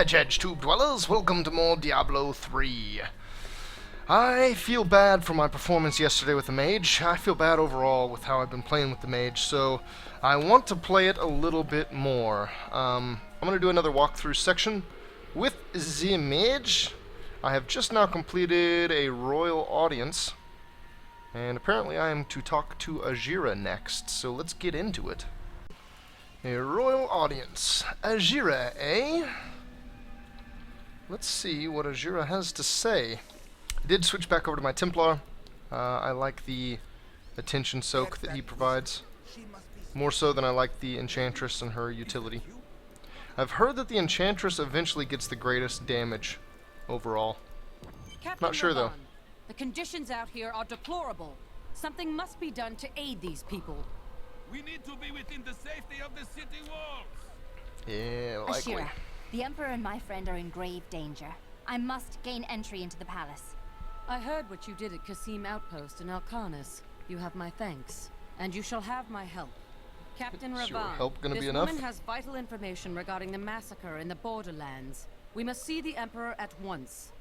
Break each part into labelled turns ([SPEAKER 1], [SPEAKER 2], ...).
[SPEAKER 1] Hedge Tube Dwellers, welcome to more Diablo 3. I feel bad for my performance yesterday with the mage. I feel bad overall with how I've been playing with the mage, so I want to play it a little bit more. I'm going to do another walkthrough section with the mage. I have just now completed a royal audience, and apparently I am to talk to Adria next, so let's get into it. A royal audience. Adria, eh? Let's see what Adria has to say. I did switch back over to my Templar. I like the attention soak that he provides, more so than I like the Enchantress and her utility. I've heard that the Enchantress eventually gets the greatest damage overall.
[SPEAKER 2] Captain
[SPEAKER 1] Not sure though.
[SPEAKER 2] The conditions out here are deplorable. Something must be done to aid these people.
[SPEAKER 3] We need to be within the safety of the city walls.
[SPEAKER 1] Yeah, likely.
[SPEAKER 4] Ashira, the Emperor and my friend are in grave danger. I must gain entry into the palace.
[SPEAKER 2] I heard what you did at Qasim Outpost in Alcanis. You have my thanks, and you shall have my help. Captain
[SPEAKER 1] Is your
[SPEAKER 2] Ravan,
[SPEAKER 1] help gonna
[SPEAKER 2] this
[SPEAKER 1] be enough?
[SPEAKER 2] woman has vital information regarding the massacre in the borderlands. We must see the Emperor at once.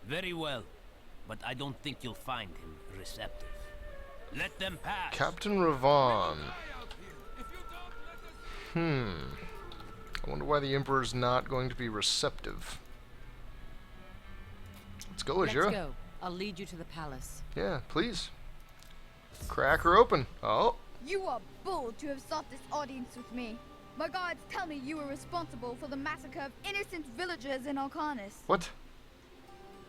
[SPEAKER 5] Very well, but I don't think you'll find him receptive. Let them pass.
[SPEAKER 1] Captain Ravan. I wonder why the Emperor's not going to be receptive. Let's go,
[SPEAKER 2] Let's
[SPEAKER 1] Adria.
[SPEAKER 2] go. I'll lead you to the palace.
[SPEAKER 1] Yeah, please. Crack her open. Oh.
[SPEAKER 6] You are bold to have sought this audience with me. My guards tell me you were responsible for the massacre of innocent villagers in Alcanis.
[SPEAKER 1] What?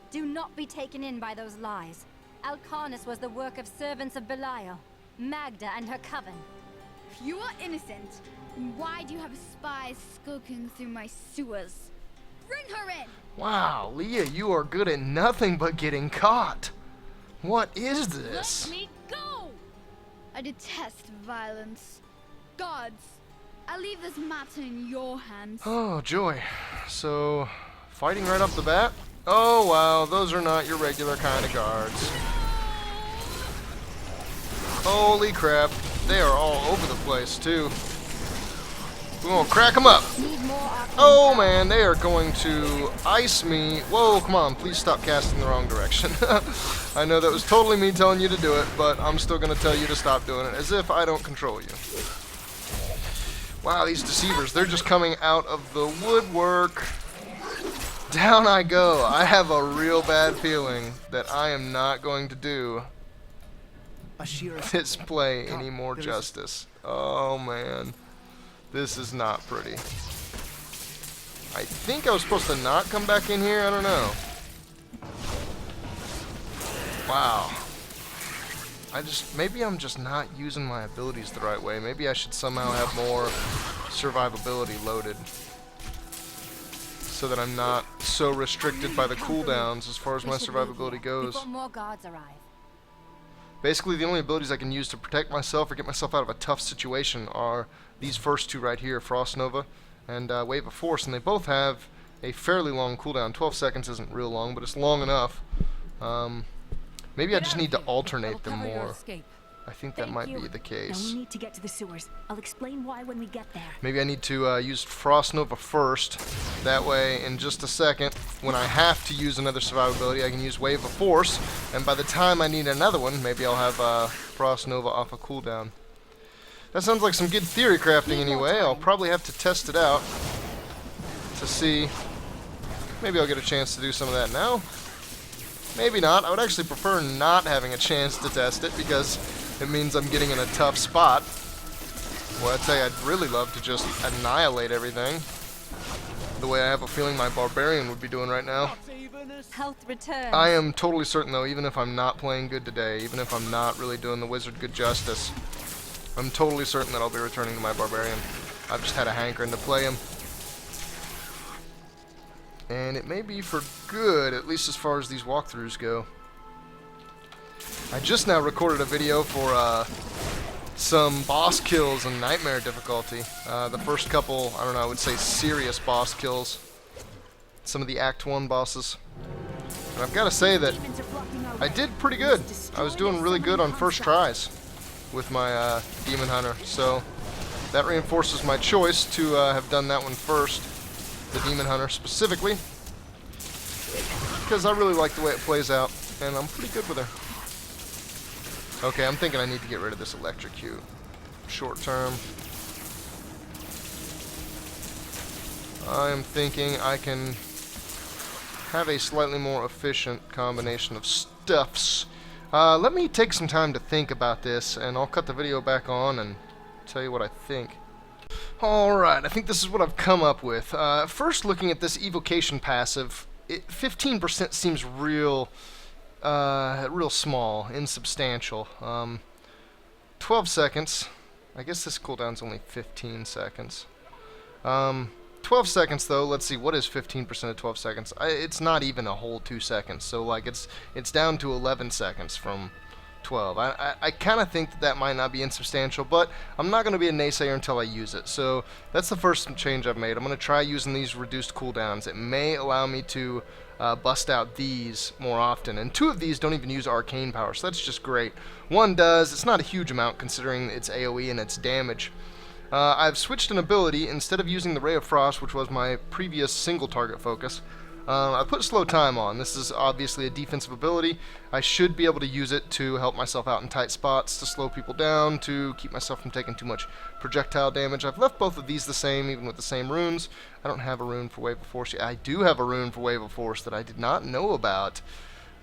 [SPEAKER 4] Do not be taken in by those lies. Alcanis was the work of servants of Belial, Magda and her coven.
[SPEAKER 6] If you are innocent, then why do you have spies skulking through my sewers? Bring her in!
[SPEAKER 1] Wow, Leah, you are good at nothing but getting caught. What is this?
[SPEAKER 6] Let me go! I detest violence. Guards, I leave this matter in your hands.
[SPEAKER 1] Oh, joy. So, fighting right off the bat? Oh, wow, those are not your regular kind of guards. Holy crap. They are all over the place, too. We're gonna crack them up. Oh, man, they are going to ice me. Whoa, come on, please stop casting the wrong direction. I know that was totally me telling you to do it, but I'm still gonna tell you to stop doing it, as if I don't control you. Wow, these deceivers, they're just coming out of the woodwork. Down I go. I have a real bad feeling that I am not going to do this play any more justice. Oh man, this is not pretty. I think I was supposed to not come back in here. I don't know. Wow. Maybe I'm just not using my abilities the right way. Maybe I should somehow have more survivability loaded, so that I'm not so restricted by the cooldowns as far as my survivability goes.
[SPEAKER 4] Before more guards arrive.
[SPEAKER 1] Basically, the only abilities I can use to protect myself or get myself out of a tough situation are these first two right here, Frost Nova and Wave of Force, and they both have a fairly long cooldown. 12 seconds isn't real long, but it's long enough. Maybe I just need to alternate them more. I think that might be the case.
[SPEAKER 7] Now we need to get to the sewers. I'll explain why when we get there.
[SPEAKER 1] Maybe I need to use Frost Nova first. That way, in just a second, when I have to use another survivability, I can use Wave of Force. And by the time I need another one, maybe I'll have Frost Nova off a cooldown. That sounds like some good theory crafting anyway. I'll probably have to test it out to see. Maybe I'll get a chance to do some of that now. Maybe not. I would actually prefer not having a chance to test it, because it means I'm getting in a tough spot. Well, I'd say I'd really love to just annihilate everything, the way I have a feeling my barbarian would be doing right now.
[SPEAKER 4] Health returns.
[SPEAKER 1] I am totally certain, though, even if I'm not playing good today, even if I'm not really doing the wizard good justice, I'm totally certain that I'll be returning to my barbarian. I've just had a hankering to play him. And it may be for good, at least as far as these walkthroughs go. I just now recorded a video for some boss kills in Nightmare difficulty. The first couple, I don't know, I would say serious boss kills. Some of the Act 1 bosses. And I've got to say that I did pretty good. I was doing really good on first tries with my Demon Hunter. So that reinforces my choice to have done that one first. the Demon Hunter specifically, because I really like the way it plays out, and I'm pretty good with her. Okay, I'm thinking I need to get rid of this electrocute. Short term. I am thinking I can have a slightly more efficient combination of stuffs. Let me take some time to think about this, and I'll cut the video back on and tell you what I think. Alright, I think this is what I've come up with. First, looking at this evocation passive, 15% seems real small, insubstantial. 12 seconds. I guess this cooldown's only 15 seconds. 12 seconds though, let's see, what is 15% of 12 seconds? It's not even a whole 2 seconds, so like it's down to 11 seconds from 12. I kind of think that might not be insubstantial, but I'm not going to be a naysayer until I use it. So that's the first change I've made. I'm going to try using these reduced cooldowns. It may allow me to bust out these more often, and 2 of these don't even use arcane power, so that's just great. 1 does. It's not a huge amount considering its AoE and its damage. I've switched an ability. Instead of using the Ray of Frost, which was my previous single target focus, I put Slow Time on. This is obviously a defensive ability. I should be able to use it to help myself out in tight spots, to slow people down, to keep myself from taking too much projectile damage. I've left both of these the same, even with the same runes. I don't have a rune for Wave of Force yet. I do have a rune for Wave of Force that I did not know about.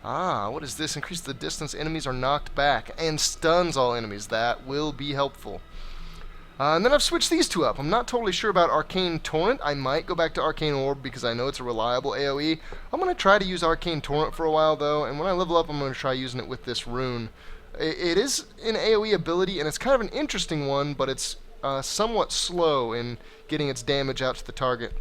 [SPEAKER 1] Ah, what is this? Increase the distance enemies are knocked back and stuns all enemies. That will be helpful. And then I've switched these 2 up. I'm not totally sure about Arcane Torrent. I might go back to Arcane Orb because I know it's a reliable AoE. I'm going to try to use Arcane Torrent for a while though, and when I level up I'm going to try using it with this rune. It is an AoE ability, and it's kind of an interesting one, but it's somewhat slow in getting its damage out to the target.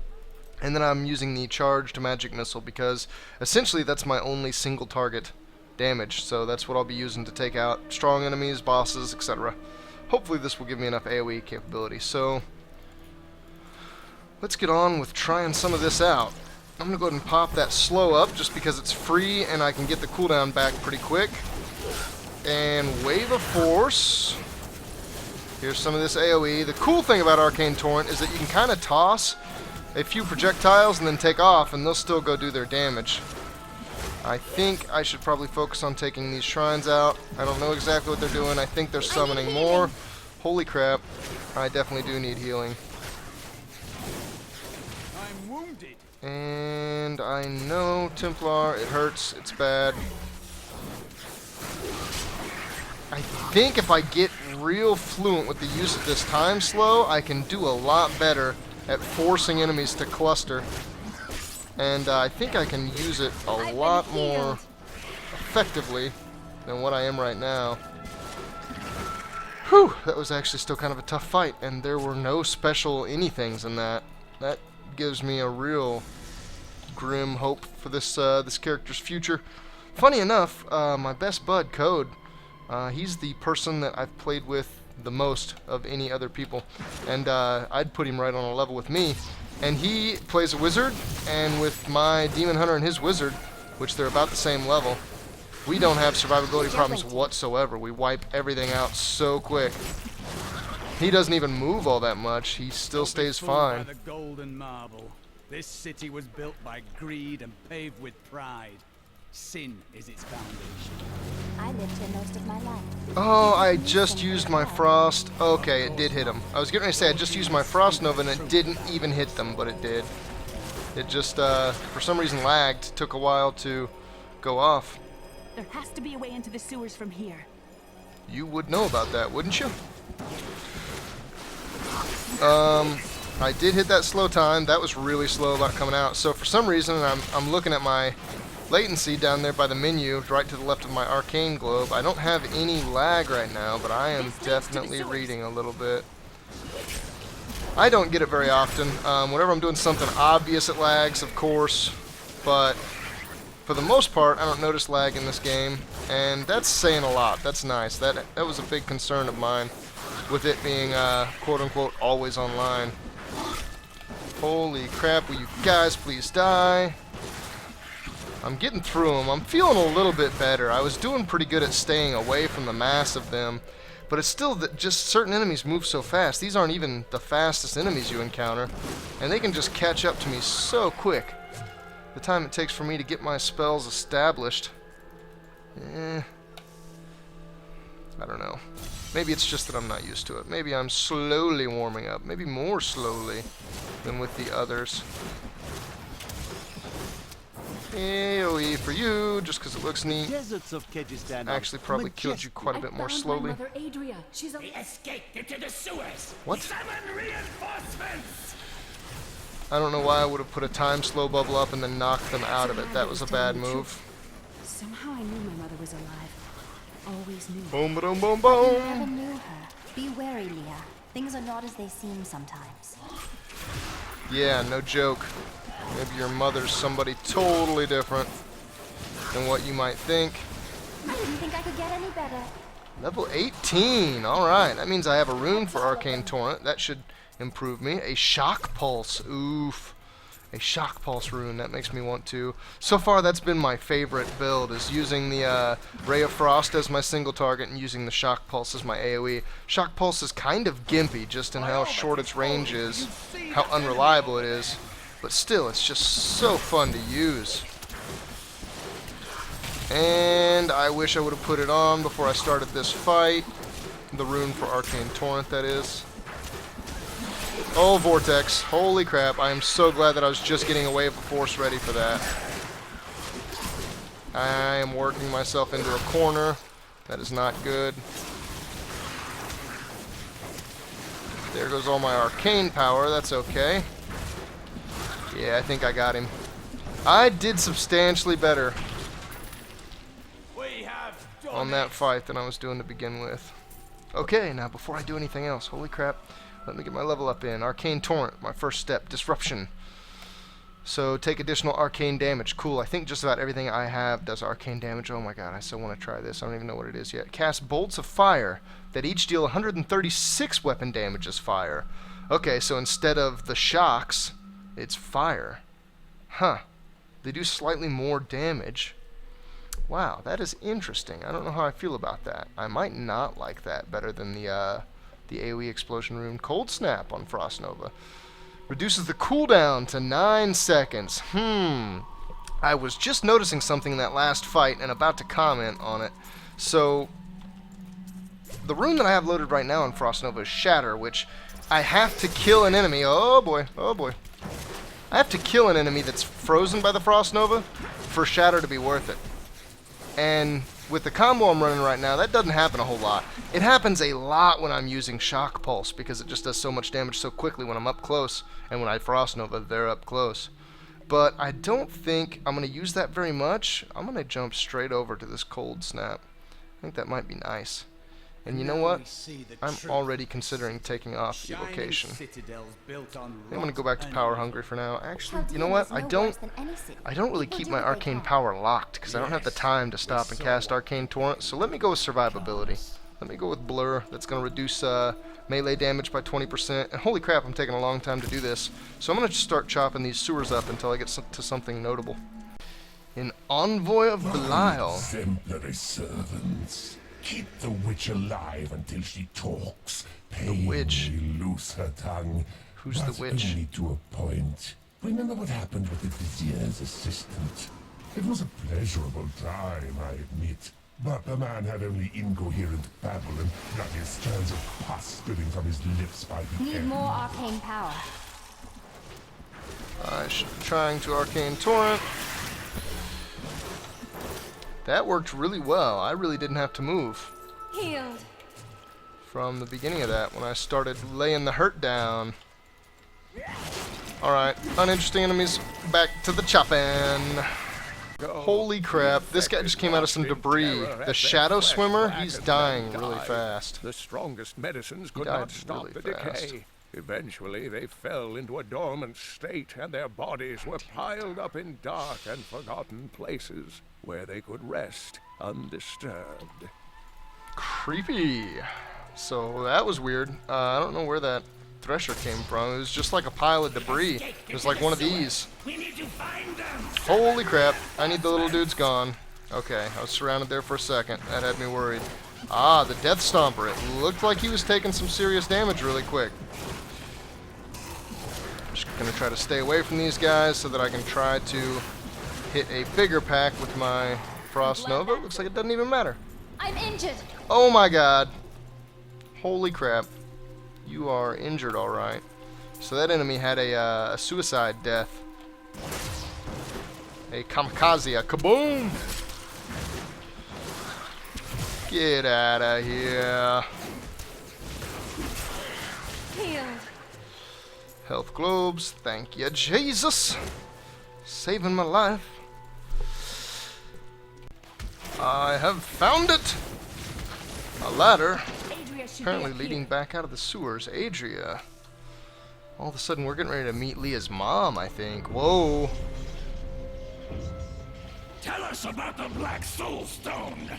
[SPEAKER 1] And then I'm using the Charged Magic Missile because essentially that's my only single target damage, so that's what I'll be using to take out strong enemies, bosses, etc. Hopefully this will give me enough AoE capability. So let's get on with trying some of this out. I'm going to go ahead and pop that slow up just because it's free and I can get the cooldown back pretty quick. And Wave of Force. Here's some of this AoE. The cool thing about Arcane Torrent is that you can kind of toss a few projectiles and then take off and they'll still go do their damage. I think I should probably focus on taking these shrines out. I don't know exactly what they're doing. I think they're summoning more. Holy crap. I definitely do need healing.
[SPEAKER 3] I'm wounded.
[SPEAKER 1] And I know Templar, it hurts, it's bad. I think if I get real fluent with the use of this time slow, I can do a lot better at forcing enemies to cluster. And I think I can use it a lot more effectively than what I am right now. Whew, that was actually still kind of a tough fight, and there were no special anythings in that. That gives me a real grim hope for this this character's future. Funny enough, my best bud, Code, he's the person that I've played with the most of any other people, and I'd put him right on a level with me. And he plays a wizard, and with my Demon Hunter and his wizard, which they're about the same level, we don't have survivability problems whatsoever. We wipe everything out so quick. He doesn't even move all that much. He still stays fine.
[SPEAKER 3] By the golden marble. This city was built by greed and paved with pride. Sin is its foundation.
[SPEAKER 4] I lived here most of my life.
[SPEAKER 1] Oh, I just used my Frost. Okay, it did hit him. I was getting ready to say I just used my Frost Nova and it didn't even hit them, but it did. It just, for some reason lagged. Took a while to go off.
[SPEAKER 7] There has to be a way into the sewers from here.
[SPEAKER 1] You would know about that, wouldn't you? I did hit that slow time. That was really slow about coming out. So for some reason, I'm looking at my latency down there by the menu, right to the left of my arcane globe. I don't have any lag right now, but I am definitely reading a little bit. I don't get it very often. Whenever I'm doing something obvious, it lags, of course, but for the most part, I don't notice lag in this game, and that's saying a lot. That's nice. That was a big concern of mine, with it being quote-unquote always online. Holy crap, will you guys please die? I'm getting through them. I'm feeling a little bit better. I was doing pretty good at staying away from the mass of them, But it's still that just certain enemies move so fast. These aren't even the fastest enemies you encounter, and they can just catch up to me so quick. The time it takes for me to get my spells established, I don't know. Maybe it's just that I'm not used to it. Maybe I'm slowly warming up. Maybe more slowly than with the others. AoE for you, just because it looks neat.
[SPEAKER 3] Deserts of Kyrgyzstan
[SPEAKER 1] Actually probably killed you quite a bit more slowly.
[SPEAKER 7] Mother Adria. She's a...
[SPEAKER 5] They escaped into the sewers.
[SPEAKER 1] What?
[SPEAKER 5] Summon reinforcements.
[SPEAKER 1] I don't know why I would have put a time slow bubble up and then knocked them out of it. That was a bad move.
[SPEAKER 7] Somehow I knew my mother was alive. Always knew.
[SPEAKER 1] Boom, boom, boom,
[SPEAKER 4] You never
[SPEAKER 1] boom.
[SPEAKER 4] knew her. Be wary, Leah. Things are not as they seem sometimes.
[SPEAKER 1] Yeah, no joke. Maybe your mother's somebody totally different than what you might think.
[SPEAKER 4] I didn't think I could get any better.
[SPEAKER 1] Level 18. Alright, that means I have a rune for Arcane Torrent. That should improve me. A Shock Pulse. Oof. A Shock Pulse rune. That makes me want to. So far, that's been my favorite build, is using the Ray of Frost as my single target and using the Shock Pulse as my AoE. Shock Pulse is kind of gimpy, just in how short its range is, how unreliable it is. But still, it's just so fun to use. And I wish I would have put it on before I started this fight. The rune for Arcane Torrent, that is. Oh, Vortex. Holy crap. I am so glad that I was just getting a Wave of Force ready for that. I am working myself into a corner. That is not good. There goes all my arcane power. That's okay. Yeah, I think I got him. I did substantially better on that fight than I was doing to begin with. Okay, now before I do anything else, holy crap, let me get my level up in. Arcane Torrent, my first step, Disruption. So take additional arcane damage. Cool, I think just about everything I have does arcane damage. Oh my god, I still want to try this. I don't even know what it is yet. Cast Bolts of Fire that each deal 136 weapon damage as fire. Okay, so instead of the shocks, it's fire. Huh. They do slightly more damage. Wow, that is interesting. I don't know how I feel about that. I might not like that better than the AoE Explosion Rune. Cold Snap on Frost Nova. Reduces the cooldown to 9 seconds. I was just noticing something in that last fight and about to comment on it. So, the rune that I have loaded right now on Frost Nova is Shatter, which I have to kill an enemy. Oh boy, oh boy. I have to kill an enemy that's frozen by the Frost Nova for Shatter to be worth it. And with the combo I'm running right now, that doesn't happen a whole lot. It happens a lot when I'm using Shock Pulse, because it just does so much damage so quickly when I'm up close, and when I Frost Nova, they're up close. But I don't think I'm going to use that very much. I'm going to jump straight over to this Cold Snap. I think that might be nice. And you know what? I'm already considering taking off Evocation. I think I'm going to go back to Power Hungry for now. Actually, you know what? I don't really keep my Arcane Power locked, because I don't have the time to stop and cast Arcane Torrent. So let me go with Survivability. Let me go with Blur. That's going to reduce melee damage by 20%. And holy crap, I'm taking a long time to do this. So I'm going to just start chopping these sewers up until I get to something notable. An Envoy of Belial.
[SPEAKER 8] Exemplary servants. Keep the witch alive until she talks.
[SPEAKER 1] The witch?
[SPEAKER 8] Loose her tongue.
[SPEAKER 1] Who's the witch?
[SPEAKER 8] Only to a point. Remember what happened with the vizier's assistant? It was a pleasurable time, I admit. But the man had only incoherent babble and bloody strands of pus spilling from his lips by the
[SPEAKER 4] Need
[SPEAKER 8] end.
[SPEAKER 4] more arcane power.
[SPEAKER 1] I should be trying to Arcane Torrent. That worked really well. I really didn't have to move
[SPEAKER 4] Healed.
[SPEAKER 1] from the beginning of that when I started laying the hurt down. Alright, uninteresting enemies, back to the chopping. Holy crap, this guy just came out of some debris. The Shadow Swimmer, he's dying really fast.
[SPEAKER 9] The strongest medicines could
[SPEAKER 1] died
[SPEAKER 9] not stop
[SPEAKER 1] really
[SPEAKER 9] the
[SPEAKER 1] fast.
[SPEAKER 9] decay. Eventually, they fell into a dormant state, and their bodies were piled up in dark and forgotten places where they could rest undisturbed.
[SPEAKER 1] Creepy. So that was weird. I don't know where that thresher came from. It was just like a pile of debris. It was like one of these.
[SPEAKER 5] We need to find them.
[SPEAKER 1] Holy crap. I need the little dudes gone. Okay, I was surrounded there for a second. That had me worried. Ah, the Death Stomper. It looked like he was taking some serious damage really quick. Just gonna try to stay away from these guys so that I can try to hit a bigger pack with my Frost Nova. Looks like it doesn't even matter.
[SPEAKER 4] I'm injured.
[SPEAKER 1] Oh my god. Holy crap. You are injured, alright. So that enemy had a suicide death. A kamikaze, a kaboom! Get out of here.
[SPEAKER 4] Healed.
[SPEAKER 1] Health globes, thank you, Jesus. Saving my life. I have found it! A ladder.
[SPEAKER 4] Adria should
[SPEAKER 1] Apparently
[SPEAKER 4] be
[SPEAKER 1] leading back out of the sewers. Adria. All of a sudden we're getting ready to meet Leah's mom, I think. Whoa.
[SPEAKER 8] Tell us about the Black Soulstone.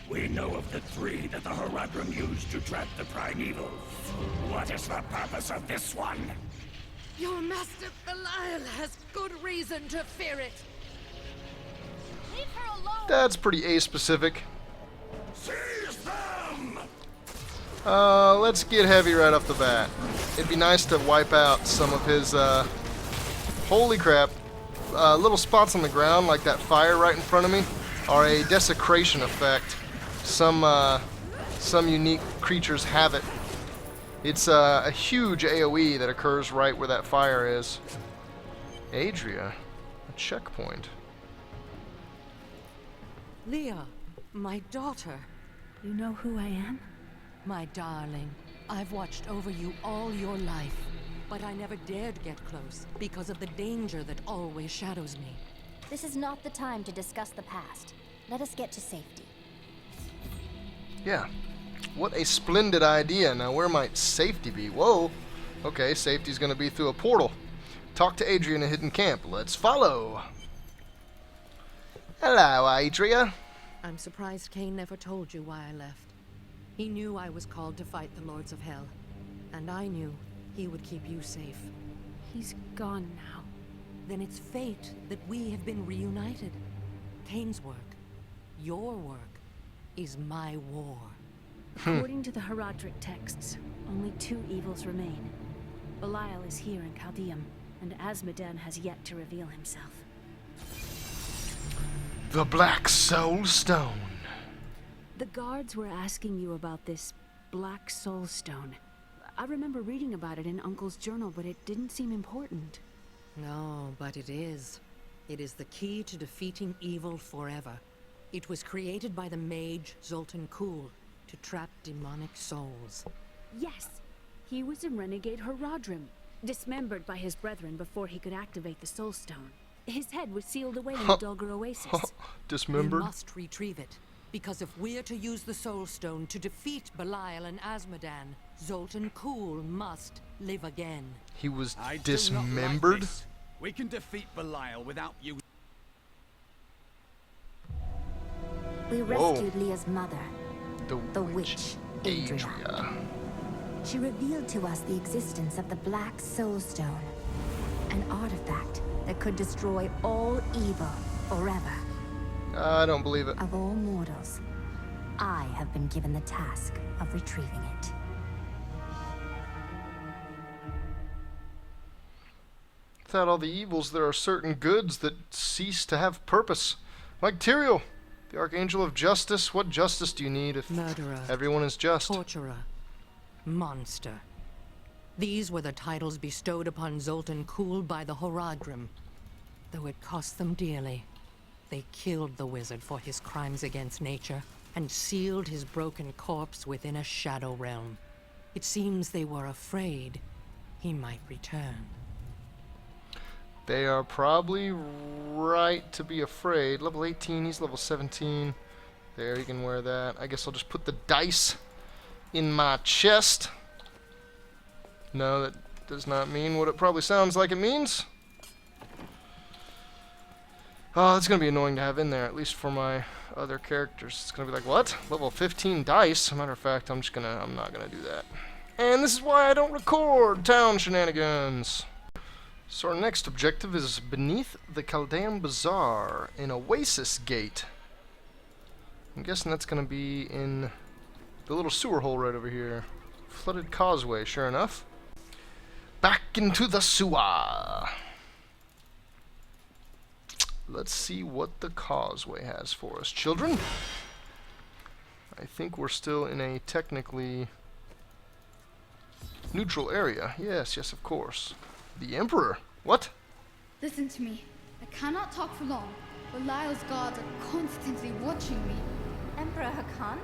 [SPEAKER 8] We know of the 3 that the Horadrim used to trap the primeval. What is the purpose of this one?
[SPEAKER 2] Your master Belial has good reason to fear it.
[SPEAKER 4] Leave her alone.
[SPEAKER 1] That's pretty A-specific.
[SPEAKER 8] Seize them!
[SPEAKER 1] Let's get heavy right off the bat. It'd be nice to wipe out some of his, holy crap. Little spots on the ground, like that fire right in front of me, are a desecration effect. Some unique creatures have it. It's a huge AoE that occurs right where that fire is. Adria, a checkpoint.
[SPEAKER 2] Leah, my daughter.
[SPEAKER 7] You know who I am?
[SPEAKER 2] My darling, I've watched over you all your life, but I never dared get close because of the danger that always shadows me.
[SPEAKER 4] This is not the time to discuss the past. Let us get to safety.
[SPEAKER 1] Yeah. What a splendid idea. Now, where might safety be? Whoa. Okay, safety's gonna be through a portal. Talk to Adria in a hidden camp. Let's follow. Hello, Adria.
[SPEAKER 2] I'm surprised Cain never told you why I left. He knew I was called to fight the Lords of Hell, and I knew he would keep you safe.
[SPEAKER 7] He's gone now.
[SPEAKER 2] Then it's fate that we have been reunited. Cain's work, your work, is my war.
[SPEAKER 7] According to the Horadric texts, only 2 evils remain. Belial is here in Chaldeum, and Azmodan has yet to reveal himself.
[SPEAKER 1] The Black Soulstone.
[SPEAKER 7] The guards were asking you about this Black Soulstone. I remember reading about it in Uncle's journal, but it didn't seem important.
[SPEAKER 2] No, but it is. It is the key to defeating evil forever. It was created by the mage Zoltun Kulle to trap demonic souls.
[SPEAKER 7] Yes, he was a renegade Horadrim, dismembered by his brethren before he could activate the Soulstone. His head was sealed away in the Dulgar Oasis.
[SPEAKER 1] Dismembered?
[SPEAKER 2] We must retrieve it, because if we're to use the Soulstone to defeat Belial and Azmodan, Zoltun Kulle must live again.
[SPEAKER 1] He was
[SPEAKER 3] I do not
[SPEAKER 1] dismembered?
[SPEAKER 3] like this. We can defeat Belial without you.
[SPEAKER 4] We rescued Leah's mother,
[SPEAKER 1] The
[SPEAKER 4] witch, Adria.
[SPEAKER 1] Adria.
[SPEAKER 4] She revealed to us the existence of the Black Soulstone, an artifact that could destroy all evil forever.
[SPEAKER 1] I don't believe it.
[SPEAKER 4] Of all mortals, I have been given the task of retrieving it.
[SPEAKER 1] Without all the evils, there are certain goods that cease to have purpose. Like Tyrael, the Archangel of Justice. What justice do you need if
[SPEAKER 2] Murderer,
[SPEAKER 1] everyone is just?
[SPEAKER 2] torturer, monster. These were the titles bestowed upon Zoltun Kulle by the Horadrim. Though it cost them dearly, they killed the wizard for his crimes against nature and sealed his broken corpse within a shadow realm. It seems they were afraid he might return.
[SPEAKER 1] They are probably right to be afraid. Level 18, he's level 17. There, you can wear that. I guess I'll just put the dice in my chest. No, that does not mean what it probably sounds like it means. Oh, it's going to be annoying to have in there, at least for my other characters. It's going to be like, what? Level 15 dice? As a matter of fact, I'm not going to do that. And this is why I don't record town shenanigans. So our next objective is beneath the Chaldean Bazaar, in Oasis Gate. I'm guessing that's going to be in the little sewer hole right over here. Flooded causeway, sure enough. Back into the sewer. Let's see what the causeway has for us. Children? I think we're still in a technically neutral area. Yes, yes, of course. The Emperor. What?
[SPEAKER 6] Listen to me. I cannot talk for long. Belial's guards are constantly watching me.
[SPEAKER 4] Emperor Hakan?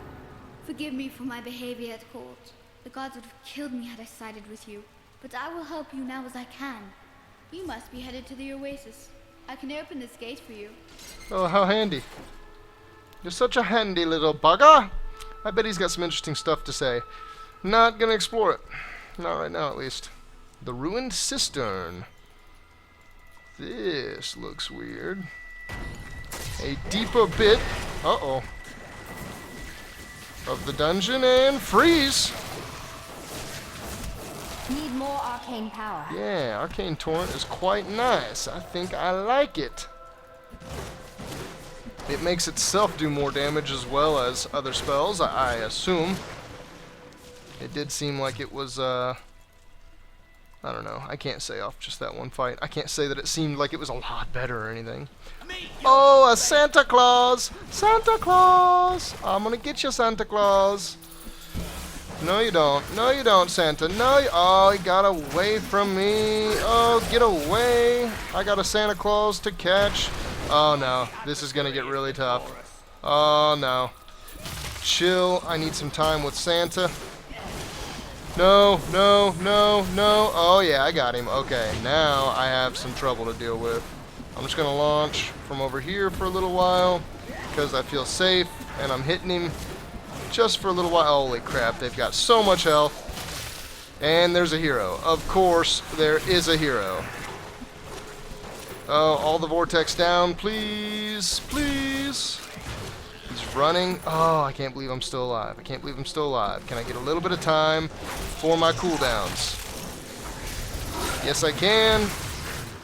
[SPEAKER 6] Forgive me for my behavior at court. The gods would have killed me had I sided with you. But I will help you now as I can. You must be headed to the Oasis. I can open this gate for you.
[SPEAKER 1] Oh, how handy. You're such a handy little bugger. I bet he's got some interesting stuff to say. Not gonna explore it. Not right now, at least. The ruined cistern. This looks weird. A deeper bit. Uh-oh. Of the dungeon and freeze.
[SPEAKER 4] Need more arcane power.
[SPEAKER 1] Yeah, Arcane Torrent is quite nice. I think I like it. It makes itself do more damage as well as other spells, I assume. It did seem like it was, I don't know. I can't say off just that one fight. I can't say that it seemed like it was a lot better or anything. Oh, a Santa Claus! Santa Claus! I'm gonna get you, Santa Claus. No, you don't. No, you don't, Santa. No, oh, he got away from me. Oh, get away. I got a Santa Claus to catch. Oh, no. This is going to get really tough. Oh, no. Chill. I need some time with Santa. No, no, no, no. Oh, yeah, I got him. Okay, now I have some trouble to deal with. I'm just going to launch from over here for a little while because I feel safe, and I'm hitting him just for a little while. Holy crap, they've got so much health. And there's a hero. Of course, there is a hero. Oh, all the vortex down, please, please. He's running. Oh, I can't believe I'm still alive. I can't believe I'm still alive. Can I get a little bit of time for my cooldowns? Yes, I can.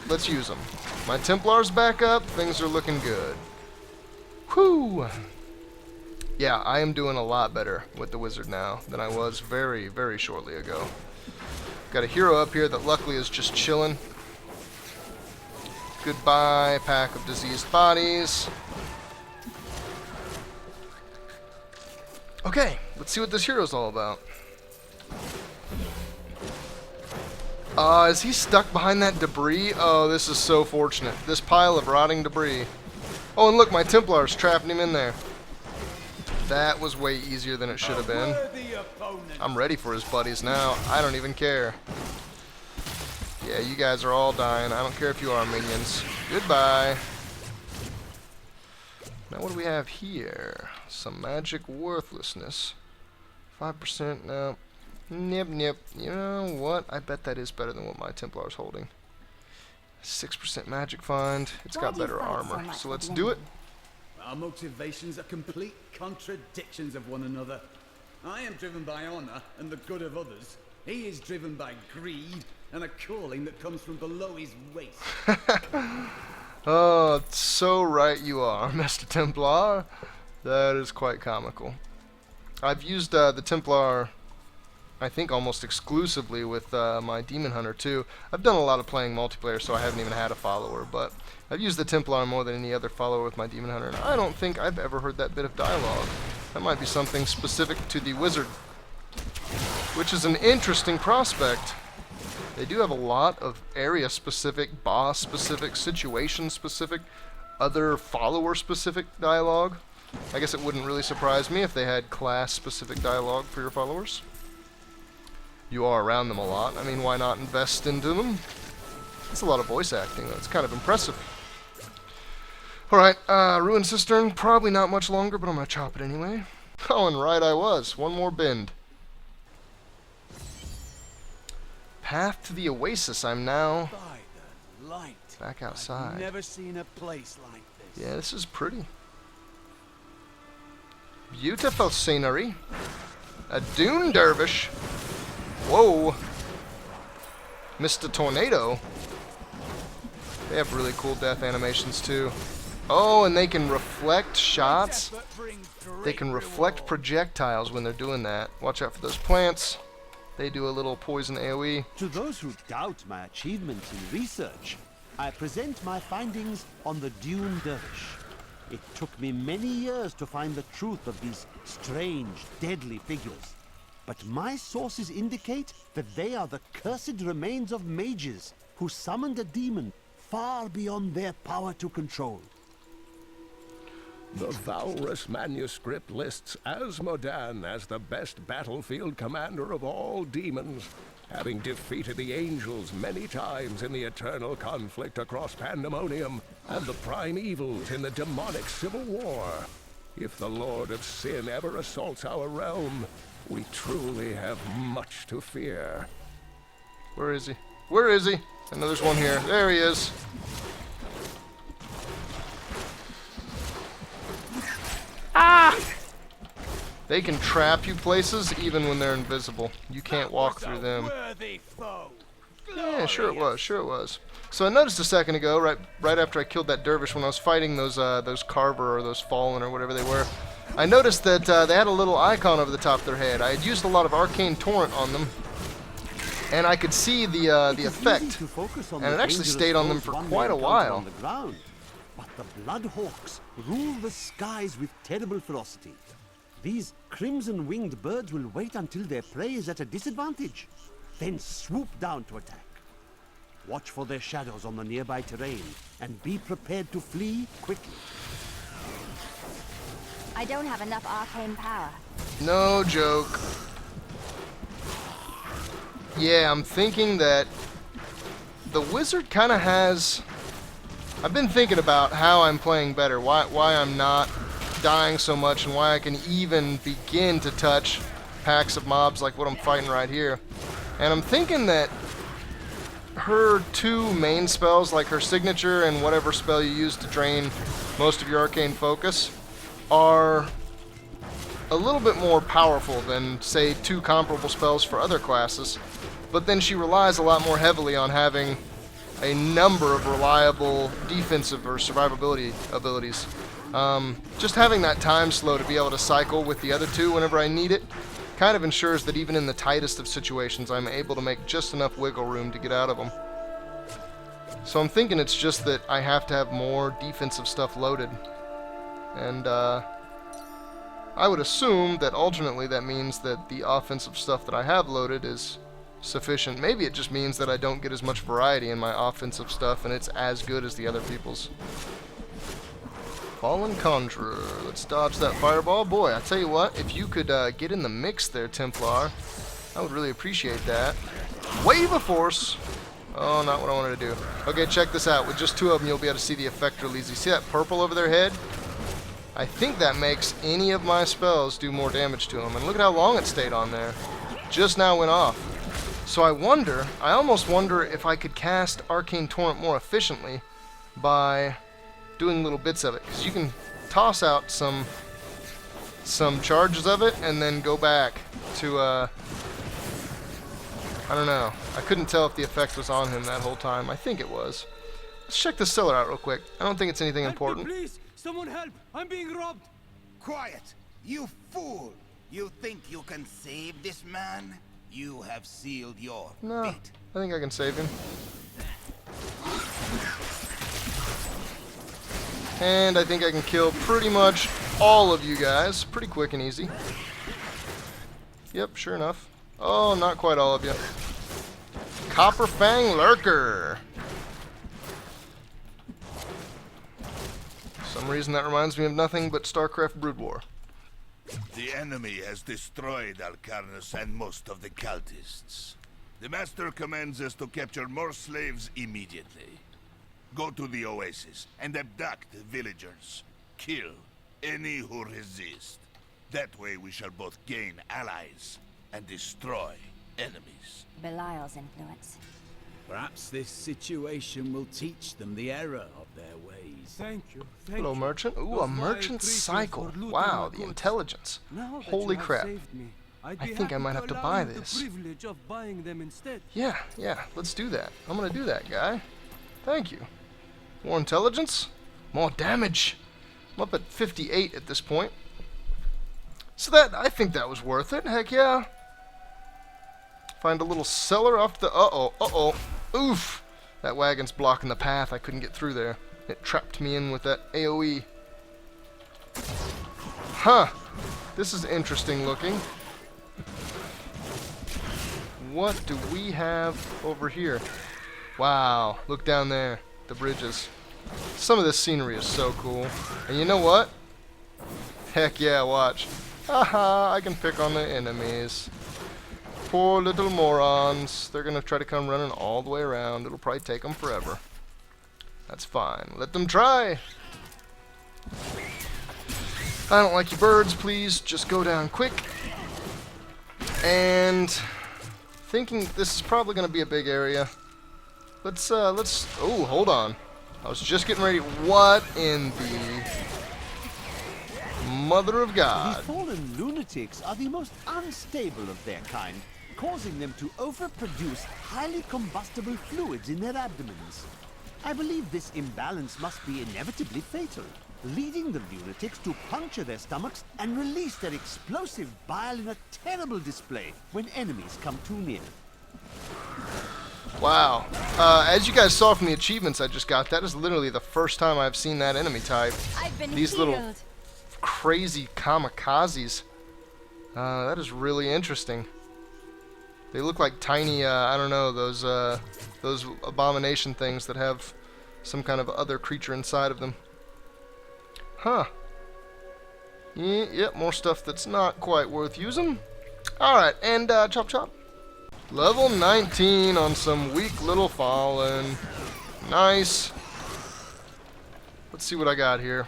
[SPEAKER 1] Let's use them. My Templar's back up. Things are looking good. Whew. Yeah, I am doing a lot better with the wizard now than I was very, very shortly ago. Got a hero up here that luckily is just chilling. Goodbye, pack of diseased bodies. Okay, let's see what this hero's all about. Is he stuck behind that debris? Oh, this is so fortunate. This pile of rotting debris. Oh, and look, my Templar's trapping him in there. That was way easier than it should have been. I'm ready for his buddies now. I don't even care. Yeah, you guys are all dying. I don't care if you are minions. Goodbye. Now what do we have here? Some magic worthlessness. 5%, no. Nip, nip. You know what? I bet that is better than what my Templar's holding. 6% magic find. It's got better armor. So let's do it.
[SPEAKER 3] Our motivations are complete contradictions of one another. I am driven by honor and the good of others. He is driven by greed and a calling that comes from below his waist.
[SPEAKER 1] Oh, so right you are, Mr. Templar. That is quite comical. I've used the Templar, I think, almost exclusively with my Demon Hunter too. I've done a lot of playing multiplayer, so I haven't even had a follower, but I've used the Templar more than any other follower with my Demon Hunter, and I don't think I've ever heard that bit of dialogue. That might be something specific to the wizard, which is an interesting prospect. They do have a lot of area-specific, boss-specific, situation-specific, other follower-specific dialogue. I guess it wouldn't really surprise me if they had class-specific dialogue for your followers. You are around them a lot. I mean, why not invest into them? It's a lot of voice acting, though. It's kind of impressive. Alright, Ruined Cistern, probably not much longer, but I'm going to chop it anyway. Oh, and right I was. One more bend. Path to the Oasis. I'm now
[SPEAKER 3] By the light.
[SPEAKER 1] back outside.
[SPEAKER 3] I've never seen a place like this.
[SPEAKER 1] Yeah, this is pretty. Beautiful scenery. A dune dervish. Whoa. Mr. Tornado. They have really cool death animations too. Oh, and they can reflect shots. They can reflect projectiles when they're doing that. Watch out for those plants. They do a little poison AoE.
[SPEAKER 10] To those who doubt my achievements in research, I present my findings on the Dune Dervish. It took me many years to find the truth of these strange, deadly figures. But my sources indicate that they are the cursed remains of mages who summoned a demon far beyond their power to control.
[SPEAKER 9] The Valrus manuscript lists Asmodan as the best battlefield commander of all demons, having defeated the angels many times in the eternal conflict across Pandemonium and the prime evils in the demonic civil war. If the Lord of Sin ever assaults our realm, we truly have much to fear.
[SPEAKER 1] Where is he? Where is he? I know there's one here. There he is. Ah! They can trap you places even when they're invisible. You can't walk through them. Yeah, sure it was. Sure it was. So I noticed a second ago, right after I killed that dervish, when I was fighting those Carver or those Fallen or whatever they were, I noticed that they had a little icon over the top of their head. I had used a lot of Arcane Torrent on them, and I could see the effect, and it actually stayed on them for quite a while.
[SPEAKER 10] But the Bloodhawks rule the skies with terrible ferocity. These crimson-winged birds will wait until their prey is at a disadvantage, then swoop down to attack. Watch for their shadows on the nearby terrain, and be prepared to flee quickly.
[SPEAKER 4] I don't have enough arcane power.
[SPEAKER 1] No joke. Yeah, I'm thinking that the wizard kind of has... I've been thinking about how I'm playing better, why I'm not dying so much, and why I can even begin to touch packs of mobs like what I'm fighting right here. And I'm thinking that her two main spells, like her signature and whatever spell you use to drain most of your arcane focus, are a little bit more powerful than, say, two comparable spells for other classes. But then she relies a lot more heavily on having a number of reliable defensive or survivability abilities. Just having that time slow to be able to cycle with the other two whenever I need it kind of ensures that even in the tightest of situations I'm able to make just enough wiggle room to get out of them. So I'm thinking it's just that I have to have more defensive stuff loaded. And I would assume that alternately that means that the offensive stuff that I have loaded is sufficient. Maybe it just means that I don't get as much variety in my offensive stuff and it's as good as the other people's. Fallen Conjurer. Let's dodge that fireball. Boy, I tell you what, if you could get in the mix there, Templar, I would really appreciate that. Wave of Force. Oh, not what I wanted to do. Okay, check this out. With just two of them, you'll be able to see the effect release. You see that purple over their head? I think that makes any of my spells do more damage to them. And look at how long it stayed on there. Just now went off. So I almost wonder if I could cast Arcane Torrent more efficiently by doing little bits of it. Because you can toss out some charges of it and then go back to, I don't know. I couldn't tell if the effect was on him that whole time. I think it was. Let's check the cellar out real quick. I don't think it's anything important.
[SPEAKER 11] Please, someone help! I'm being robbed!
[SPEAKER 12] Quiet! You fool! You think you can save this man? You have sealed your fate.
[SPEAKER 1] I think I can save him. And I think I can kill pretty much all of you guys. Pretty quick and easy. Yep, sure enough. Oh, not quite all of you. Copper Fang Lurker. For some reason that reminds me of nothing but StarCraft Brood War.
[SPEAKER 12] The enemy has destroyed Alcarnus and most of the cultists. The Master commands us to capture more slaves immediately. Go to the Oasis and abduct the villagers. Kill any who resist. That way we shall both gain allies and destroy enemies.
[SPEAKER 4] Belial's influence.
[SPEAKER 3] Perhaps this situation will teach them the error of their ways.
[SPEAKER 11] Thank you.
[SPEAKER 1] Hello, merchant. Ooh, a merchant cycle. Wow, the intelligence. Holy crap. I think I might have to buy this. Yeah, let's do that. I'm gonna do that, guy. Thank you. More intelligence? More damage. I'm up at 58 at this point. So that, I think that was worth it. Heck yeah. Find a little cellar off the... Uh-oh. Oof. That wagon's blocking the path. I couldn't get through there. It trapped me in with that AoE. Huh. This is interesting looking. What do we have over here? Wow. Look down there. The bridges. Some of this scenery is so cool. And you know what? Heck yeah, watch. Haha, I can pick on the enemies. Poor little morons. They're gonna try to come running all the way around. It'll probably take them forever. That's fine. Let them try. I don't like you birds, please. Just go down quick. And thinking this is probably gonna be a big area. Let's oh, hold on. I was just getting ready. What in the mother of God?
[SPEAKER 10] The fallen lunatics are the most unstable of their kind, causing them to overproduce highly combustible fluids in their abdomens. I believe this imbalance must be inevitably fatal, leading the lunatics to puncture their stomachs and release their explosive bile in a terrible display when enemies come too near.
[SPEAKER 1] Wow. As you guys saw from the achievements I just got, that is literally the first time I've seen that enemy type. These little crazy kamikazes. That is really interesting. They look like tiny, I don't know, those abomination things that have some kind of other creature inside of them. Huh. Yep, more stuff that's not quite worth using. Alright, and chop chop. Level 19 on some weak little fallen. Nice. Let's see what I got here.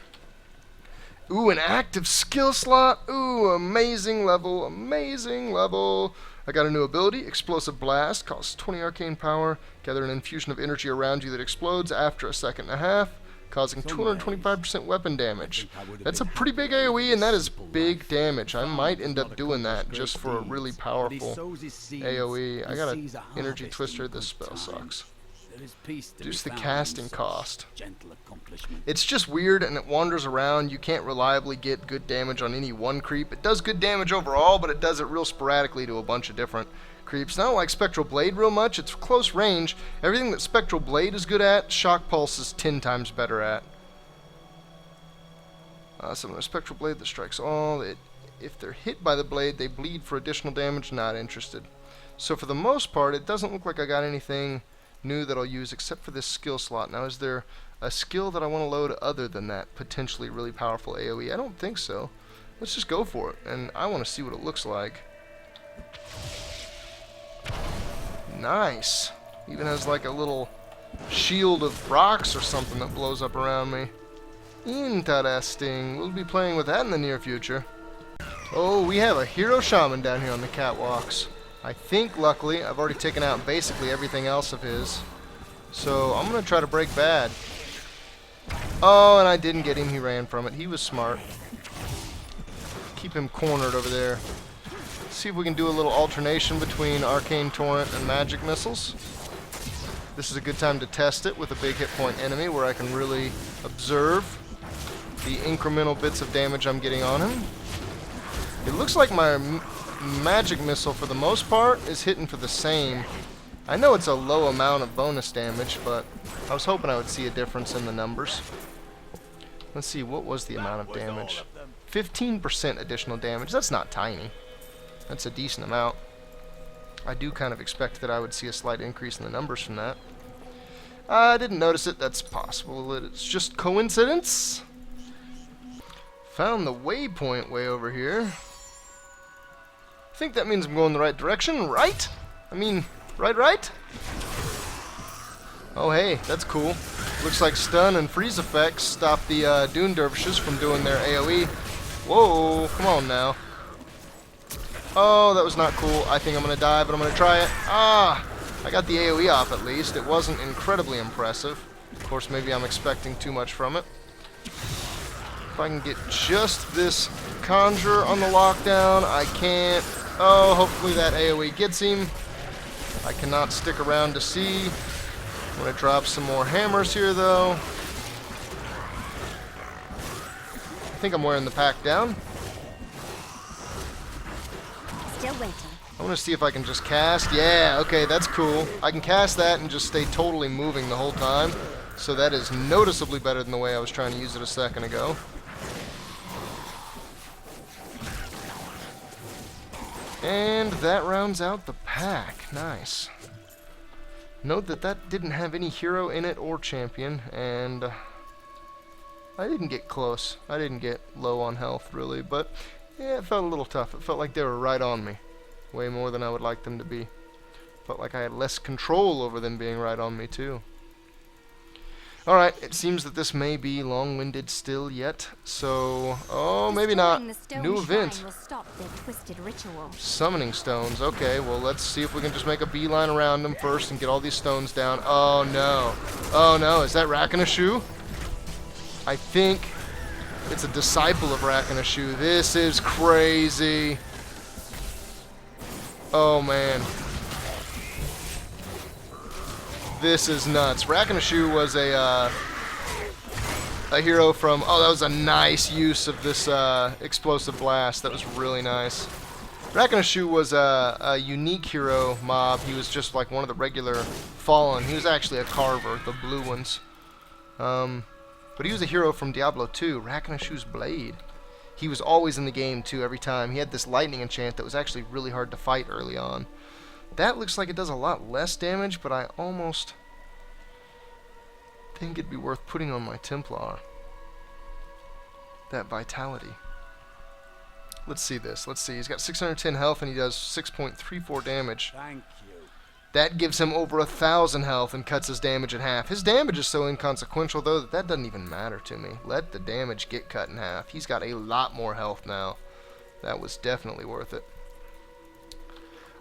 [SPEAKER 1] Ooh, an active skill slot. Ooh, amazing level, amazing level. I got a new ability, Explosive Blast. Costs 20 arcane power. Gather an infusion of energy around you that explodes after a second and a half, causing 225% weapon damage. That's a pretty big AoE, and that is big damage. I might end up doing that just for a really powerful AoE. I got an energy twister. This spell sucks. Reduce the casting cost. It's just weird, and it wanders around. You can't reliably get good damage on any one creep. It does good damage overall, but it does it real sporadically to a bunch of different creeps. I don't like Spectral Blade real much. It's close range. Everything that Spectral Blade is good at, Shock Pulse is 10 times better at. Summon a Spectral Blade that strikes all. If they're hit by the blade, they bleed for additional damage. Not interested. So for the most part, it doesn't look like I got anything new that I'll use except for this skill slot. Now, is there a skill that I want to load other than that potentially really powerful AoE? I don't think so. Let's just go for it, and I want to see what it looks like. Nice. Even has like a little shield of rocks or something that blows up around me. Interesting. We'll be playing with that in the near future. Oh, we have a hero shaman down here on the catwalks. I think, luckily, I've already taken out basically everything else of his. So, I'm going to try to break bad. Oh, and I didn't get him. He ran from it. He was smart. Keep him cornered over there. See if we can do a little alternation between Arcane Torrent and Magic Missiles. This is a good time to test it with a big hit point enemy where I can really observe the incremental bits of damage I'm getting on him. It looks like my Magic Missile, for the most part, is hitting for the same. I know it's a low amount of bonus damage, but I was hoping I would see a difference in the numbers. Let's see, what was the amount of damage? 15% additional damage. That's not tiny. That's a decent amount. I do kind of expect that I would see a slight increase in the numbers from that. I didn't notice it. That's possible. It's just coincidence. Found the waypoint way over here. I think that means I'm going the right direction, right? I mean, right? Oh, hey, that's cool. Looks like stun and freeze effects stop the Dune Dervishes from doing their AoE. Whoa, come on now. Oh, that was not cool. I think I'm going to die, but I'm going to try it. Ah, I got the AoE off at least. It wasn't incredibly impressive. Of course, maybe I'm expecting too much from it. If I can get just this Conjure on the lockdown, I can't. Oh, hopefully that AoE gets him. I cannot stick around to see. I'm going to drop some more hammers here, though. think I'm wearing the pack down.
[SPEAKER 4] Still waiting.
[SPEAKER 1] I want to see if I can just cast. Yeah, okay, that's cool. I can cast that and just stay totally moving the whole time. So that is noticeably better than the way I was trying to use it a second ago. And that rounds out the pack. Nice. Note that that didn't have any hero in it or champion, and I didn't get close. I didn't get low on health, really, but yeah, it felt a little tough. It felt like they were right on me. Way more than I would like them to be. Felt like I had less control over them being right on me, too. Alright, it seems that this may be long-winded still yet, so... Oh, maybe not. New event.
[SPEAKER 4] Will stop their twisted ritual.
[SPEAKER 1] Summoning stones. Okay, well, let's see if we can just make a beeline around them first and get all these stones down. Oh, no. Oh, no. Is that Rakanashu? I think it's a disciple of Rakanashu. This is crazy. Oh, man. This is nuts. Rakanashu was a hero from... Oh, that was a nice use of this explosive blast. That was really nice. Rakanashu was a unique hero mob. He was just like one of the regular Fallen. He was actually a carver, the blue ones. But he was a hero from Diablo 2, Rakanashu's Blade. He was always in the game, too, every time. He had this lightning enchant that was actually really hard to fight early on. That looks like it does a lot less damage, but I almost think it'd be worth putting on my Templar. That vitality. Let's see this. Let's see. He's got 610 health and he does 6.34 damage.
[SPEAKER 3] Thank you.
[SPEAKER 1] That gives him over 1,000 health and cuts his damage in half. His damage is so inconsequential, though, that that doesn't even matter to me. Let the damage get cut in half. He's got a lot more health now. That was definitely worth it.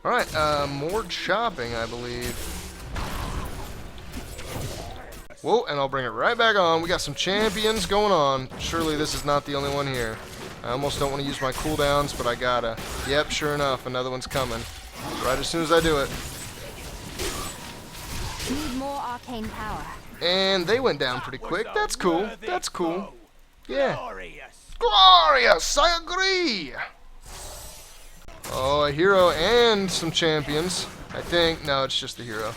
[SPEAKER 1] Alright, more chopping, I believe. Whoa, and I'll bring it right back on. We got some champions going on. Surely this is not the only one here. I almost don't want to use my cooldowns, but I gotta. Yep, sure enough, another one's coming. Right as soon as I do it.
[SPEAKER 4] Need more arcane power.
[SPEAKER 1] And they went down pretty quick. That's cool. That's cool. Yeah. Glorious! I agree! Oh, a hero and some champions. I think. No, it's just the hero.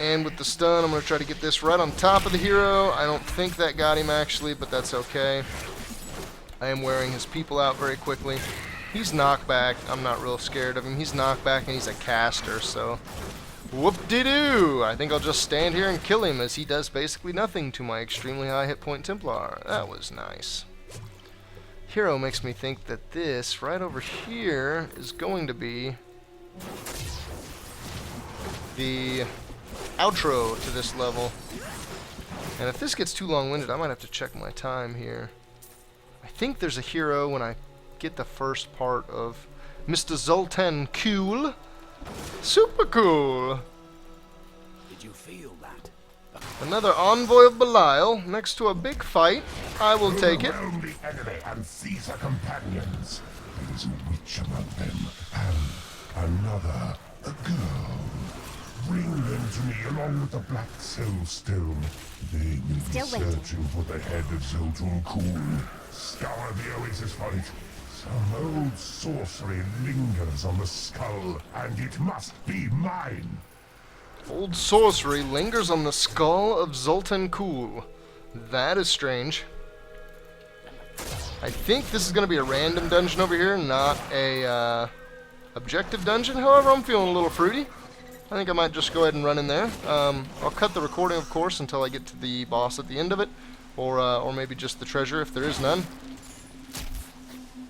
[SPEAKER 1] And with the stun, I'm going to try to get this right on top of the hero. I don't think that got him, actually, but that's okay. I am wearing his people out very quickly. He's knockback. I'm not real scared of him. He's knockback, and he's a caster, so... Whoop-de-doo! I think I'll just stand here and kill him, as he does basically nothing to my extremely high hit point Templar. That was nice. Hero makes me think that this, right over here, is going to be the outro to this level. And if this gets too long-winded, I might have to check my time here. I think there's a hero when I get the first part of Mr. Zoltun Kulle. Super cool!
[SPEAKER 10] Did you feel that?
[SPEAKER 1] Another envoy of Belial, next to a big fight. I will take it.
[SPEAKER 8] Overwhelm the enemy and seize her companions. There is a witch among them, and another, a girl. Bring them to me along with the Black Soulstone. They will be searching for the head of Zoltun Kulle. Scour the Oasis for it. Some old sorcery lingers on the skull, and it must be mine.
[SPEAKER 1] Old sorcery lingers on the skull of Zoltun Kulle. That is strange. I think this is going to be a random dungeon over here, not a objective dungeon. However, I'm feeling a little fruity. I think I might just go ahead and run in there. I'll cut the recording, of course, until I get to the boss at the end of it, or maybe just the treasure if there is none.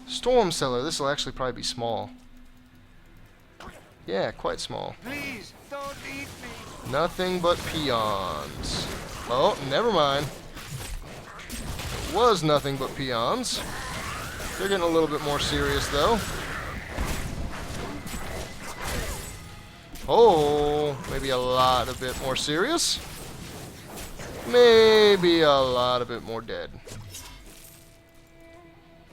[SPEAKER 1] Storm Cellar. This will actually probably be small. Yeah, quite small.
[SPEAKER 11] Please, don't eat me.
[SPEAKER 1] Nothing but peons. Oh, never mind. It was nothing but peons. They're getting a little bit more serious, though. Oh, maybe a lot a bit more serious. Maybe a lot a bit more dead.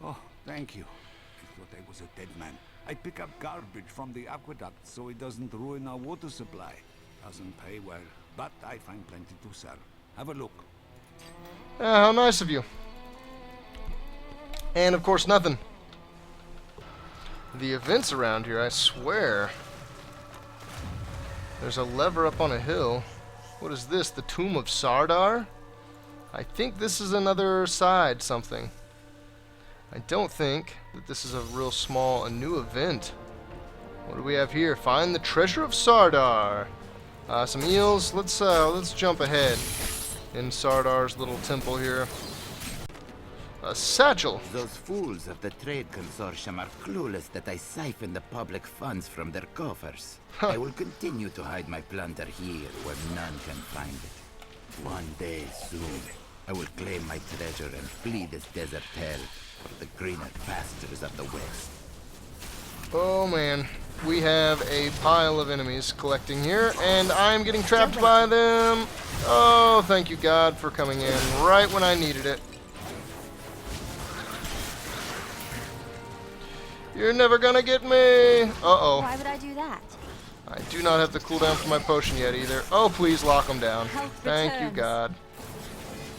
[SPEAKER 13] Oh, thank you. I thought I was a dead man. I pick up garbage from the aqueduct so it doesn't ruin our water supply. Doesn't pay well, but I find plenty to sell. Have a look.
[SPEAKER 1] How nice of you. And of course, nothing. The events around here, I swear. There's a lever up on a hill. What is this? The Tomb of Sardar? I think this is another side something. I don't think that this is a real small, a new event. What do we have here? Find the treasure of Sardar. Some eels. Let's jump ahead in Sardar's little temple here. A satchel.
[SPEAKER 14] Those fools of the Trade Consortium are clueless that I siphon the public funds from their coffers. I will continue to hide my plunder here where none can find it. One day soon, I will claim my treasure and flee this desert hell for the greener pastures of the West.
[SPEAKER 1] Oh man, we have a pile of enemies collecting here, and I'm getting trapped by them. Oh, thank you God for coming in right when I needed it. You're never gonna get me! Uh-oh.
[SPEAKER 4] Why would I do that?
[SPEAKER 1] I do not have the cooldown for my potion yet either. Oh, please lock them down. Thank you, God.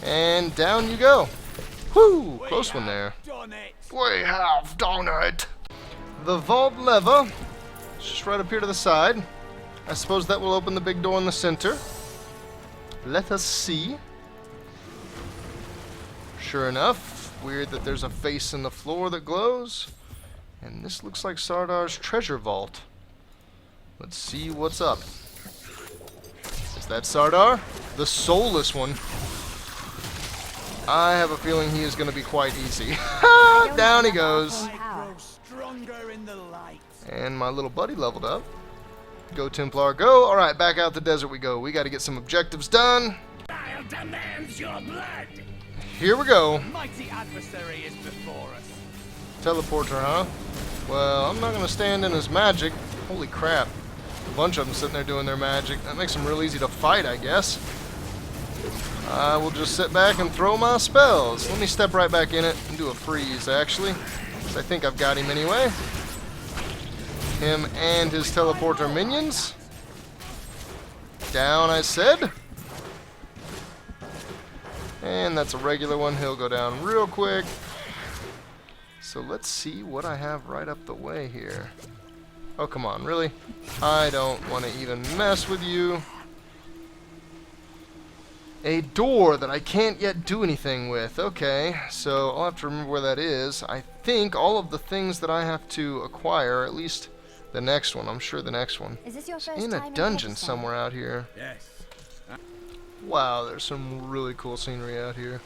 [SPEAKER 1] And down you go. Whoo! Close one there. We have done it! The vault lever. It's just right up here to the side. I suppose that will open the big door in the center. Let us see. Sure enough. Weird that there's a face in the floor that glows. And this looks like Sardar's treasure vault. Let's see what's up. Is that Sardar? The soulless one. I have a feeling he is going to be quite easy. Down he goes. And my little buddy leveled up. Go Templar, go. Alright, back out the desert we go. We got to get some objectives done.
[SPEAKER 5] Demands your blood.
[SPEAKER 1] Here we go.
[SPEAKER 5] Mighty adversary is before us.
[SPEAKER 1] Teleporter, huh? Well, I'm not going to stand in his magic. Holy crap. A bunch of them sitting there doing their magic. That makes them real easy to fight, I guess. I will just sit back and throw my spells. Let me step right back in it and do a freeze, actually. Because I think I've got him anyway. Him and his teleporter minions. Down, I said. And that's a regular one. He'll go down real quick. So let's see what I have right up the way here. Oh, come on, really? I don't want to even mess with you. A door that I can't yet do anything with. Okay, so I'll have to remember where that is. I think all of the things that I have to acquire, at least the next one, I'm sure the next one,
[SPEAKER 4] is this your first
[SPEAKER 1] in
[SPEAKER 4] time
[SPEAKER 1] a dungeon somewhere out here.
[SPEAKER 3] Yes.
[SPEAKER 1] Wow, there's some really cool scenery out here.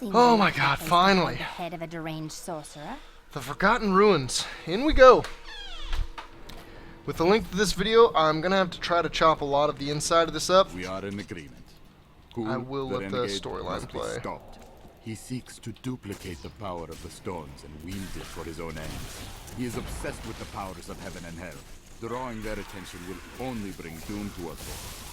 [SPEAKER 1] Oh my God, finally.
[SPEAKER 4] The head of a deranged sorcerer.
[SPEAKER 1] The Forgotten Ruins. In we go. With the length of this video, I'm going to have to try to chop a lot of the inside of this up.
[SPEAKER 15] We are in agreement. Cool,
[SPEAKER 1] I will let the storyline play.
[SPEAKER 15] Stopped. He seeks to duplicate the power of the stones and wield it for his own ends. He is obsessed with the powers of heaven and hell. Drawing their attention will only bring doom to us all.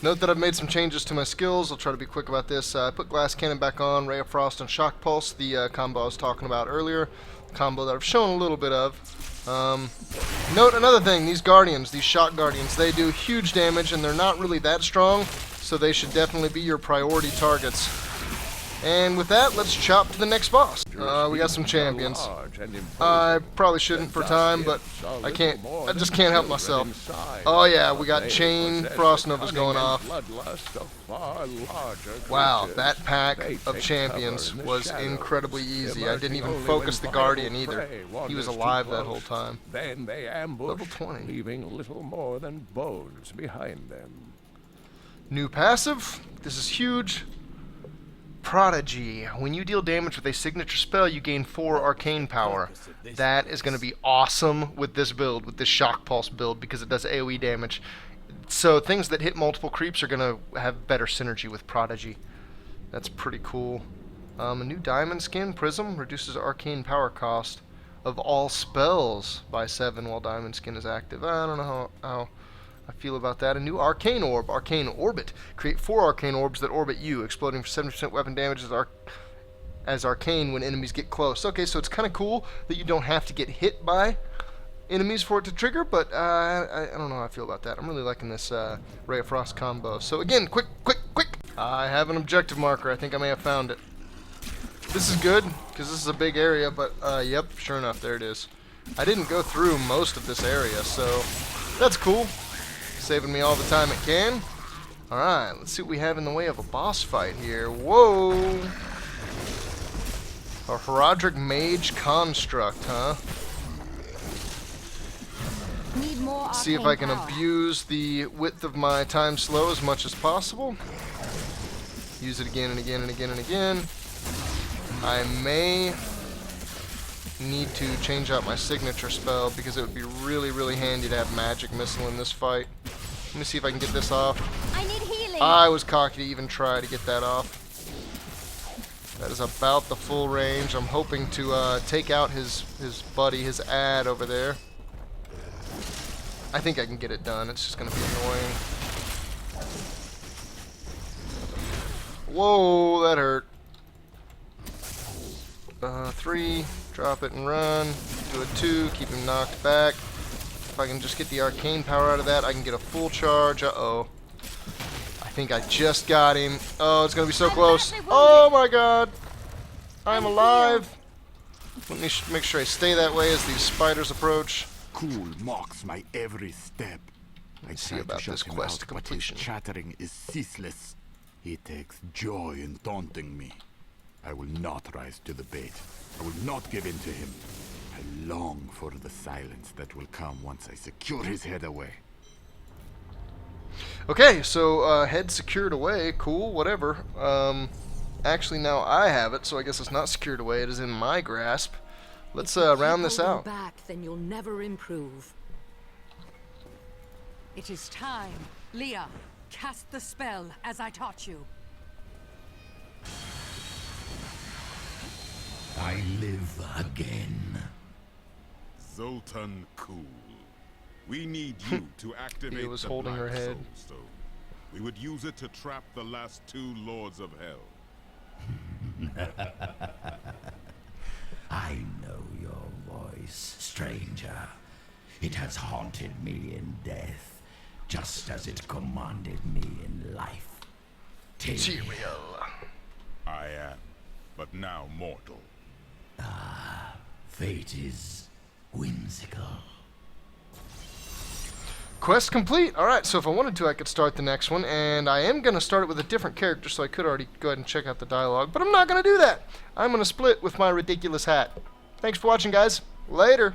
[SPEAKER 1] Note that I've made some changes to my skills. I'll try to be quick about this. I put Glass Cannon back on, Ray of Frost and Shock Pulse, the combo I was talking about earlier. Combo that I've shown a little bit of. Note another thing, these Guardians, these Shock Guardians, they do huge damage and they're not really that strong, so they should definitely be your priority targets. And with that, let's chop to the next boss. We got some champions. I probably shouldn't for time, but I can't. I just can't help myself. Oh yeah, we got chain frost novas going off. Wow, that pack of champions was incredibly easy. I didn't even focus the Guardian either. He was alive that whole time.
[SPEAKER 9] Then they ambush,
[SPEAKER 1] level 20,
[SPEAKER 9] leaving little more than bones behind them.
[SPEAKER 1] New passive. This is huge. Prodigy. When you deal damage with a signature spell, you gain 4 arcane power. That is going to be awesome with this build, with this Shock Pulse build, because it does AoE damage. So things that hit multiple creeps are going to have better synergy with Prodigy. That's pretty cool. A new diamond skin, Prism, reduces arcane power cost of all spells by 7 while diamond skin is active. I don't know how I feel about that. A new Arcane Orb, Arcane Orbit. Create 4 Arcane Orbs that orbit you, exploding for 70% weapon damage as arcane when enemies get close. Okay, so it's kind of cool that you don't have to get hit by enemies for it to trigger, but I don't know how I feel about that. I'm really liking this Ray of Frost combo. So again, quick! I have an objective marker. I think I may have found it. This is good, because this is a big area, but yep, sure enough, there it is. I didn't go through most of this area, so that's cool. Saving me all the time it can. Alright, let's see what we have in the way of a boss fight here. Whoa! A Horadrim Mage Construct, huh?
[SPEAKER 2] Need more
[SPEAKER 1] See if I can abuse the width of my time slow as much as possible. Use it again and again and again and again. I may need to change out my signature spell because it would be really, really handy to have magic missile in this fight. Let me see if I can get this off.
[SPEAKER 4] I need healing.
[SPEAKER 1] I was cocky to even try to get that off. That is about the full range. I'm hoping to take out his buddy, his ad over there. I think I can get it done. It's just going to be annoying. Whoa, that hurt. 3, drop it and run. Do a 2, keep him knocked back. If I can just get the arcane power out of that, I can get a full charge. Uh-oh. I think I just got him. Oh, it's going to be so close. Oh my god. I'm alive. Let me make sure I stay that way as these spiders approach.
[SPEAKER 15] Cool mocks my every step. I
[SPEAKER 1] see about this quest completion.
[SPEAKER 15] But his chattering is ceaseless. He takes joy in taunting me. I will not rise to the bait. I will not give in to him. I long for the silence that will come once I secure his head away.
[SPEAKER 1] Okay, so head secured away. Cool, whatever. Actually, now I have it, so I guess it's not secured away. It is in my grasp. Let's round this out.
[SPEAKER 2] Back, then you'll never improve. It is time. Leah, cast the spell as I taught you.
[SPEAKER 8] I live again.
[SPEAKER 16] Zoltun Kulle. We need you to activate
[SPEAKER 1] he was
[SPEAKER 16] the
[SPEAKER 1] holding
[SPEAKER 16] Black
[SPEAKER 1] her head.
[SPEAKER 16] Soulstone. We would use it to trap the last 2 Lords of Hell.
[SPEAKER 8] I know your voice, stranger. It has haunted me in death, just as it commanded me in life.
[SPEAKER 1] Tyrael.
[SPEAKER 16] I am, but now mortal.
[SPEAKER 8] Ah, fate is whimsical.
[SPEAKER 1] Quest complete. Alright, so if I wanted to, I could start the next one, and I am going to start it with a different character, so I could already go ahead and check out the dialogue, but I'm not going to do that. I'm going to split with my ridiculous hat. Thanks for watching, guys. Later.